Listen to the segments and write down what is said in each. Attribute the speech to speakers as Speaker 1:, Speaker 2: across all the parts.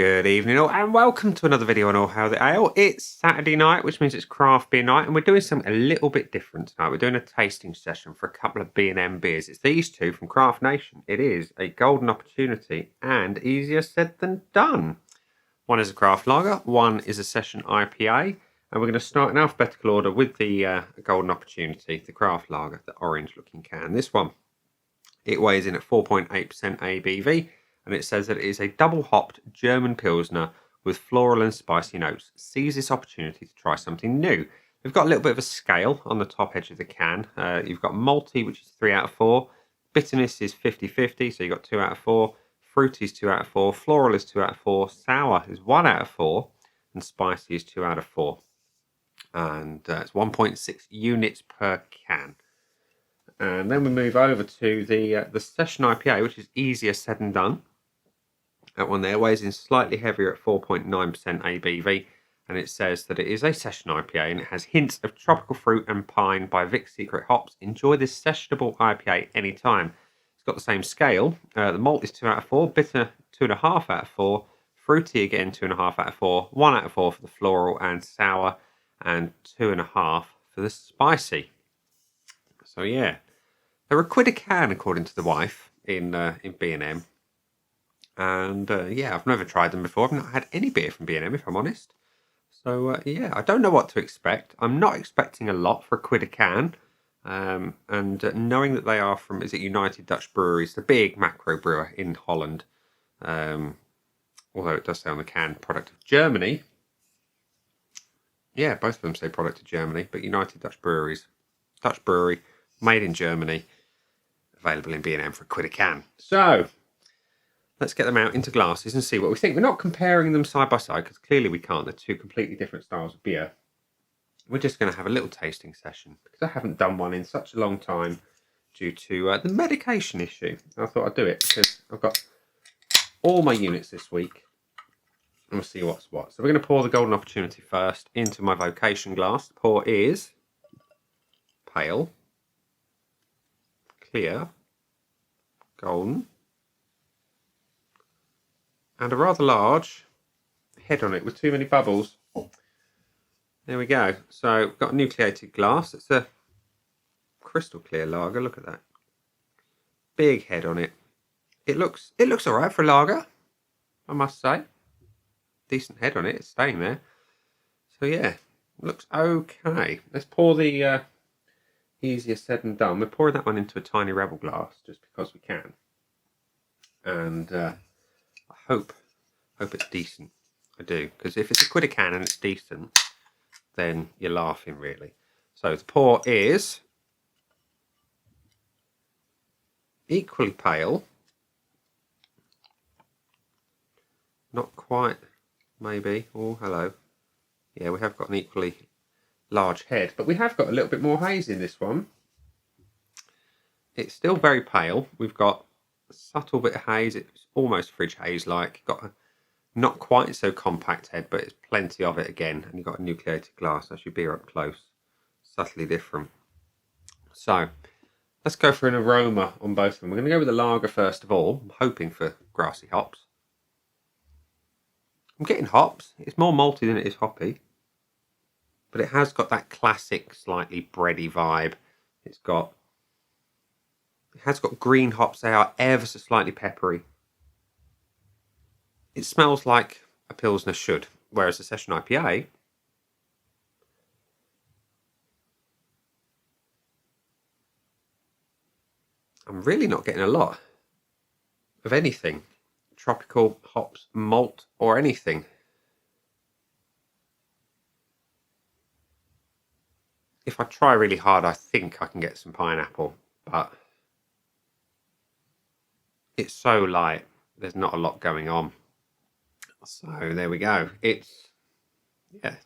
Speaker 1: Good evening all, and welcome to another video on All Hail the Ale. It's Saturday night, which means it's craft beer night, and we're doing something a little bit different tonight. We're doing a tasting session for a couple of B&M beers. It's these two from Craft Nation. It is a golden opportunity and easier said than done. One is a craft lager, one is a session IPA, and we're going to start in alphabetical order with the golden opportunity, the craft lager, the orange looking can. This one, it weighs in at 4.8% ABV. And it says that it is a double-hopped German Pilsner with floral and spicy notes. Seize this opportunity to try something new. We've got a little bit of a scale on the top edge of the can. You've got malty, which is 3 out of 4. Bitterness is 50-50, so you've got 2 out of 4. Fruity is 2 out of 4. Floral is 2 out of 4. Sour is 1 out of 4. And spicy is 2 out of 4. And it's 1.6 units per can. And then we move over to the Session IPA, which is easier said than done. That one there weighs in slightly heavier at 4.9% ABV, and it says that it is a session IPA and it has hints of tropical fruit and pine by Vic's Secret Hops. Enjoy this sessionable IPA anytime. It's got the same scale. The malt is 2 out of 4, bitter 2.5 out of 4, fruity again 2.5 out of 4, 1 out of 4 for the floral and sour, and 2.5 for the spicy. So yeah, they're a quid a can according to the wife in B&M. And yeah, I've never tried them before. I've not had any beer from B&M, if I'm honest. So yeah, I don't know what to expect. I'm not expecting a lot for a quid a can. And knowing that they are from, is it United Dutch Breweries, the big macro brewer in Holland. Although it does say on the can, product of Germany. Yeah, both of them say product of Germany, but United Dutch Breweries. Dutch brewery, made in Germany, available in B&M for a quid a can. So let's get them out into glasses and see what we think. We're not comparing them side by side because clearly we can't. They're two completely different styles of beer. We're just going to have a little tasting session because I haven't done one in such a long time due to the medication issue. I thought I'd do it because I've got all my units this week and we'll see what's what. So we're going to pour the golden opportunity first into my vocation glass. The pour is pale, clear, golden, and a rather large head on it with too many bubbles. There we go. So we've got a nucleated glass. It's a crystal clear lager. Look at that. Big head on it. It looks all right for a lager, I must say. Decent head on it. It's staying there. So yeah, looks okay. Let's pour the easier said than done. We're pouring that one into a tiny Rebel glass just because we can. And I hope it's decent. I do, because if it's a quid a can and it's decent, then you're laughing really. So the pour is equally pale, not quite, maybe. Oh, hello. Yeah, we have got an equally large head, but we have got a little bit more haze in this one. It's still very pale. We've got a subtle bit of haze. It's almost fridge haze like. Got a not quite so compact head, but it's plenty of it again. And you've got a nucleated glass. That's your beer up close. Subtly different. So let's go for an aroma on both of them. We're going to go with the lager first of all. I'm hoping for grassy hops. I'm getting hops. It's more malty than it is hoppy. But it has got that classic, slightly bready vibe. It has got green hops. They are ever so slightly peppery. It smells like a Pilsner should, whereas a Session IPA, I'm really not getting a lot of anything. Tropical, hops, malt, or anything. If I try really hard, I think I can get some pineapple, but it's so light. There's not a lot going on. So there we go. Yeah,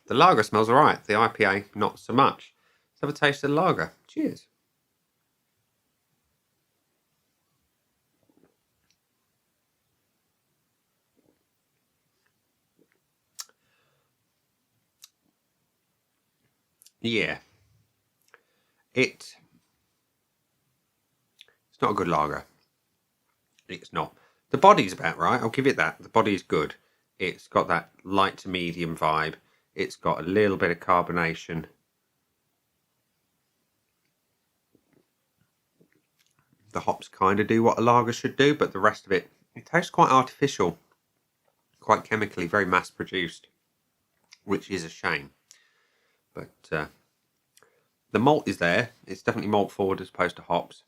Speaker 1: the lager smells all right. The IPA, not so much. Let's have a taste of the lager. Cheers. Yeah. It's not a good lager. It's not. The body's about right. I'll give it that. The body is good. It's got that light to medium vibe. It's got a little bit of carbonation. The hops kind of do what a lager should do, but the rest of it tastes quite artificial, quite chemically, very mass produced, which is a shame. But the malt is there. It's definitely malt forward as opposed to hops.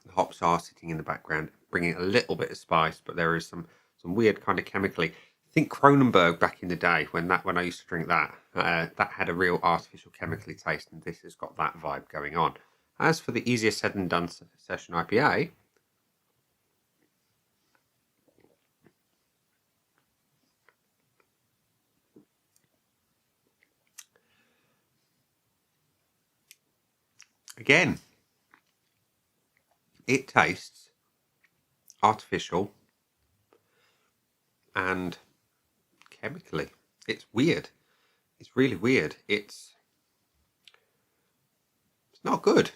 Speaker 1: The hops are sitting in the background, bringing a little bit of spice, but there is some weird kind of chemically. I think Kronenberg back in the day when I used to drink that, that had a real artificial chemically taste, and this has got that vibe going on. As for the easier said than done session IPA, again, it tastes artificial and chemically. It's weird. It's really weird. It's not good.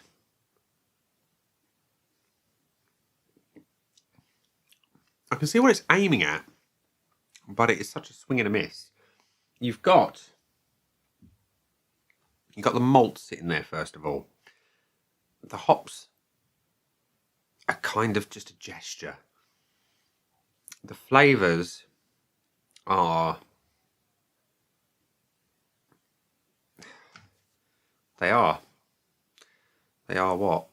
Speaker 1: I can see what it's aiming at, but it is such a swing and a miss. You've got the malt sitting there first of all. The hops are kind of just a gesture. The flavours are... They are what?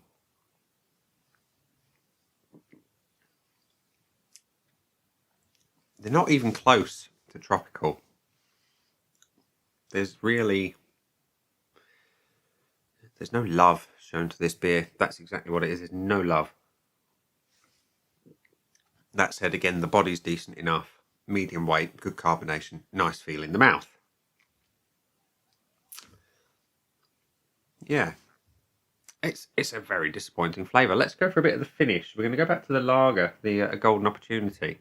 Speaker 1: They're not even close to tropical. There's no love shown to this beer. That's exactly what it is. There's no love. That said, again, the body's decent enough. Medium weight, good carbonation, nice feel in the mouth. Yeah. It's a very disappointing flavour. Let's go for a bit of the finish. We're going to go back to the lager, the Golden Opportunity.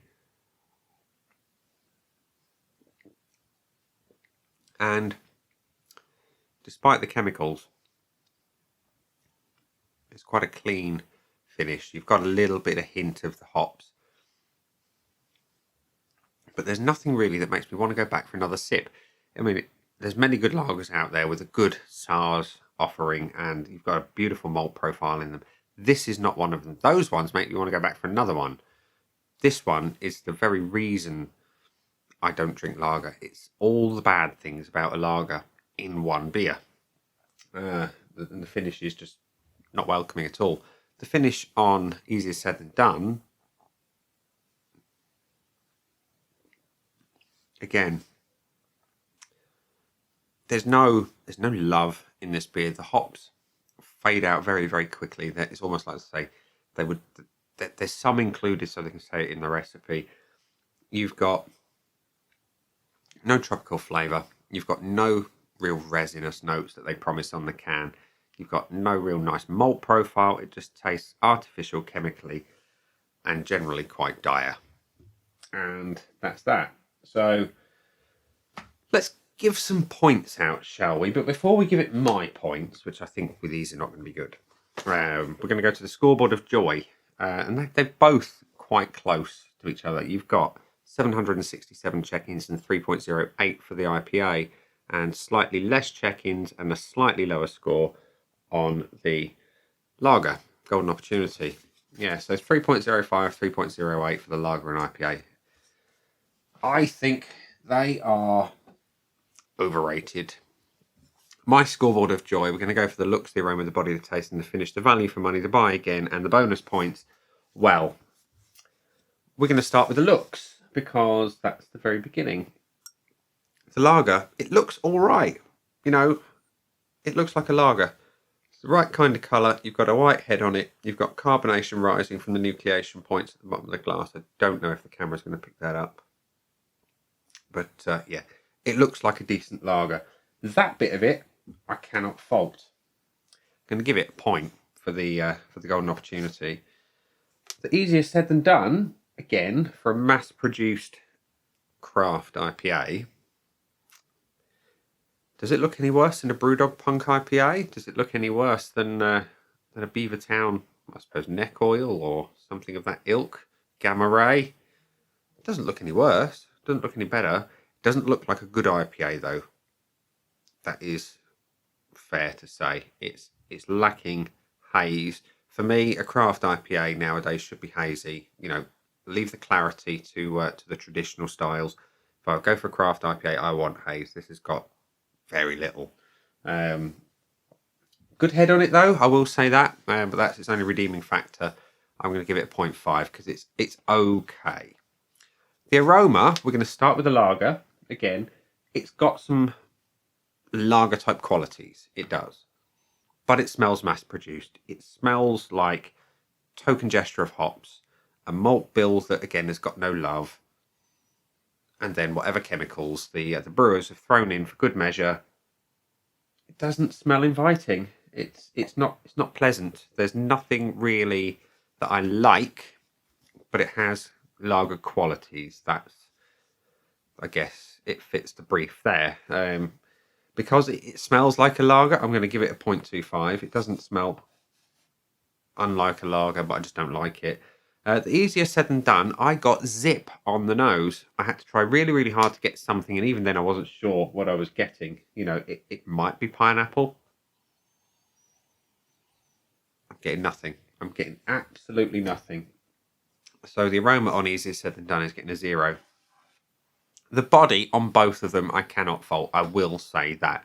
Speaker 1: And despite the chemicals, it's quite a clean finish. You've got a little bit of hint of the hops. But there's nothing really that makes me want to go back for another sip. I mean, there's many good lagers out there with a good SARS offering, and you've got a beautiful malt profile in them. This is not one of them. Those ones make me want to go back for another one. This one is the very reason I don't drink lager. It's all the bad things about a lager in one beer. The finish is just not welcoming at all. The finish on Easier Said Than Done, again, there's no love in this beer. The hops fade out very, very quickly. It's almost like to say there's some included so they can say it in the recipe. You've got no tropical flavour. You've got no real resinous notes that they promise on the can. You've got no real nice malt profile. It just tastes artificial chemically and generally quite dire. And that's that. So let's give some points out, shall we? But before we give it my points, which I think with these are not going to be good, we're going to go to the scoreboard of joy. And they're both quite close to each other. You've got 767 check-ins and 3.08 for the IPA, and slightly less check-ins and a slightly lower score on the lager, Golden Opportunity. Yeah, so it's 3.05, 3.08 for the lager and IPA. I think they are overrated. My scoreboard of joy, we're going to go for the looks, the aroma, the body, the taste, and the finish, the value for money, the buy again, and the bonus points. Well, we're going to start with the looks, because that's the very beginning. The lager, it looks all right. You know, it looks like a lager. It's the right kind of colour. You've got a white head on it. You've got carbonation rising from the nucleation points at the bottom of the glass. I don't know if the camera's going to pick that up. But yeah, it looks like a decent lager. That bit of it, I cannot fault. I'm going to give it a point for the Golden Opportunity. The Easier Said Than Done, again, for a mass-produced craft IPA. Does it look any worse than a Brewdog Punk IPA? Does it look any worse than a Beavertown, I suppose, Neck Oil or something of that ilk? Gamma Ray? It doesn't look any worse. Doesn't look any better. Doesn't look like a good IPA though. That is fair to say. It's lacking haze. For me, a craft IPA nowadays should be hazy. You know, leave the clarity to the traditional styles. If I go for a craft IPA, I want haze. This has got very little. Good head on it though, I will say that, but that's its only redeeming factor. I'm going to give it a 0.5 because it's okay. The aroma, we're going to start with the lager. Again, it's got some lager type qualities. It does. But it smells mass produced. It smells like token gesture of hops, a malt bill that again has got no love, and then whatever chemicals the brewers have thrown in for good measure. It doesn't smell inviting. It's not pleasant. There's nothing really that I like, but it has lager qualities. That's, I guess, it fits the brief there. Because it smells like a lager, I'm going to give it a 0.25. It doesn't smell unlike a lager, but I just don't like it. The easier said than done. I got zip on the nose. I had to try really, really hard to get something, and even then I wasn't sure what I was getting. You know, it might be pineapple. I'm getting nothing. I'm getting absolutely nothing. So the aroma on easier said than done is getting a 0. The body on both of them I cannot fault. I will say that.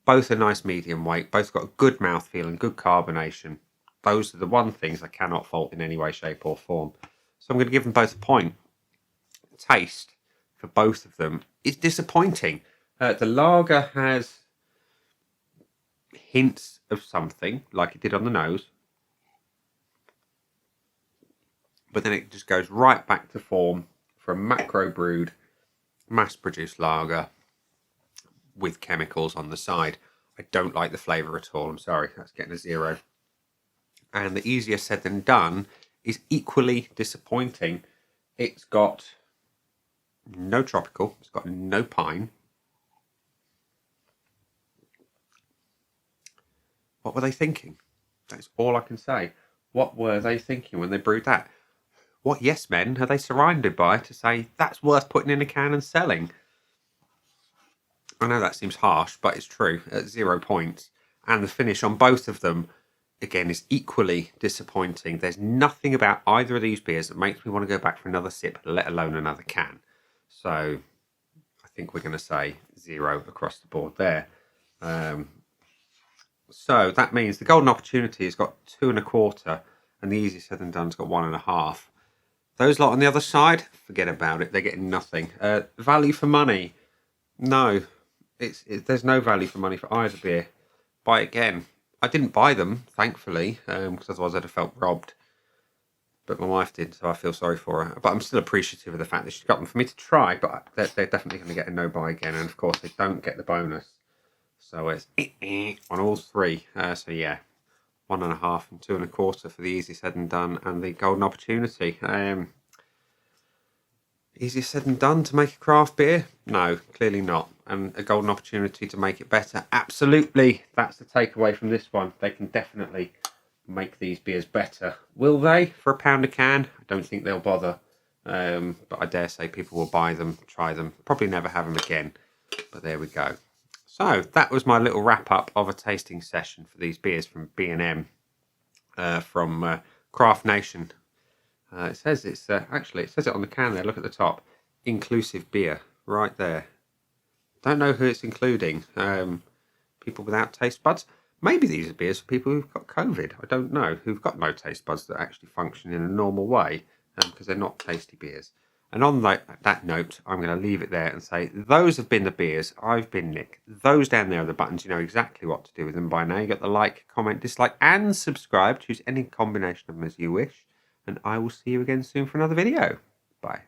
Speaker 1: Both are nice medium weight. Both got a good mouthfeel and good carbonation. Those are the one things I cannot fault in any way, shape or form. So I'm going to give them both a point. Taste for both of them is disappointing. The lager has hints of something, like it did on the nose. But then it just goes right back to form for a macro brewed, mass produced lager with chemicals on the side. I don't like the flavour at all. I'm sorry, that's getting a 0. And the easier said than done is equally disappointing. It's got no tropical, it's got no pine. What were they thinking? That's all I can say. What were they thinking when they brewed that? What yes men are they surrounded by to say that's worth putting in a can and selling? I know that seems harsh, but it's true. At 0 points. And the finish on both of them, again, is equally disappointing. There's nothing about either of these beers that makes me want to go back for another sip, let alone another can. So I think we're going to say 0 across the board there. So that means the golden opportunity has got 2.25, and the easier said than done's got 1.5. Those lot on the other side, forget about it. They're getting nothing. Value for money, no. There's no value for money for either beer. Buy again. I didn't buy them, thankfully, because otherwise I'd have felt robbed. But my wife did, so I feel sorry for her. But I'm still appreciative of the fact that she's got them for me to try. But they're definitely going to get a no buy again, and of course they don't get the bonus. So it's on all three. So yeah, 1.5 and 2.25 for the easy said and done, and the golden opportunity. Easier said than done to make a craft beer? No, clearly not. And a golden opportunity to make it better? Absolutely. That's the takeaway from this one. They can definitely make these beers better. Will they? For £1 a can? I don't think they'll bother. But I dare say people will buy them, try them, probably never have them again. But there we go. So that was my little wrap up of a tasting session for these beers from B&M from Craft Nation. It says it's actually, it says it on the can there. Look at the top. Inclusive beer, right there. Don't know who it's including. People without taste buds. Maybe these are beers for people who've got COVID. I don't know. Who've got no taste buds that actually function in a normal way, because they're not tasty beers. And on that note, I'm going to leave it there and say those have been the beers. I've been Nick. Those down there are the buttons. You know exactly what to do with them by now. You got the like, comment, dislike, and subscribe. Choose any combination of them as you wish. And I will see you again soon for another video. Bye.